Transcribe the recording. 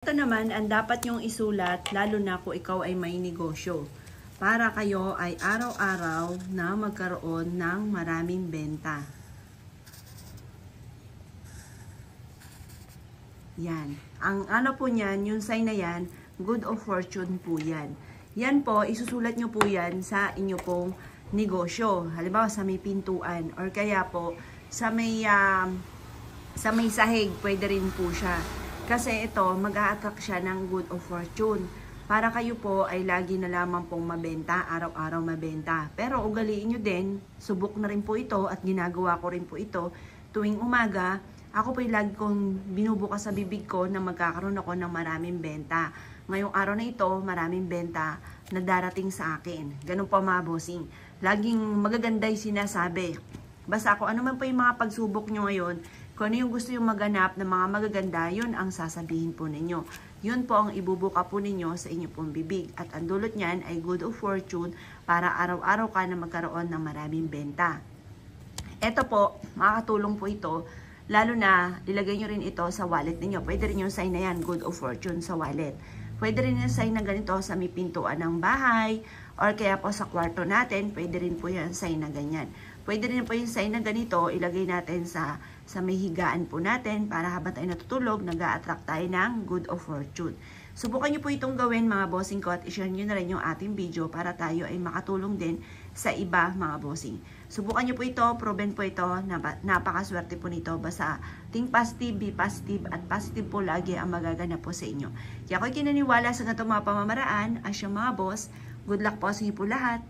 Ito naman ang dapat nyong isulat lalo na kung ikaw ay may negosyo para kayo ay araw-araw na magkaroon ng maraming benta. Yan. Ang ano po niyan, yung sign na yan, good of fortune po yan. Yan po, isusulat nyo po yan sa inyo pong negosyo. Halimbawa sa may pintuan or kaya po sa may sahig, pwede rin po siya. Kasi ito, mag-a-attract siya ng good of fortune. Para kayo po ay lagi na lamang pong mabenta, araw-araw mabenta. Pero ugaliin nyo din, subok na rin po ito at ginagawa ko rin po ito tuwing umaga. Ako po ay lagi kong binubukas sa bibig ko na magkakaroon ako ng maraming benta. Ngayong araw na ito, maraming benta na darating sa akin. Ganun po mga bossing. Laging magaganda yung sinasabi. Basta ako, ano man po yung mga pagsubok nyo ngayon, kung ano yung gusto yung maganap ng mga magaganda, yun ang sasabihin po ninyo. Yun po ang ibubuka po ninyo sa inyo pong bibig. At ang dulot niyan ay good of fortune para araw-araw ka na magkaroon ng maraming benta. Ito po, makakatulong po ito. Lalo na, ilagay nyo rin ito sa wallet ninyo. Pwede rin yung sign na yan, good of fortune sa wallet. Pwede rin yung sign na ganito sa may pintuan ng bahay. Or kaya po sa kwarto natin, pwede rin po yung sign na ganyan. Pwede rin po yung sign na ganito, ilagay natin sa may higaan po natin para habang tayo natutulog, nag-a-attract tayo ng good of fortune. Subukan nyo po itong gawin mga bossing ko at i-share nyo na rin yung ating video para tayo ay makatulong din sa iba mga bossing. Subukan nyo po ito, proven po ito, napakaswerte po nito. Basta think positive, be positive at positive po lagi ang magaganap po sa inyo. Kaya ako'y kinaniwala sa ganitong mga pamamaraan as yung mga boss. Good luck po sa inyo po lahat.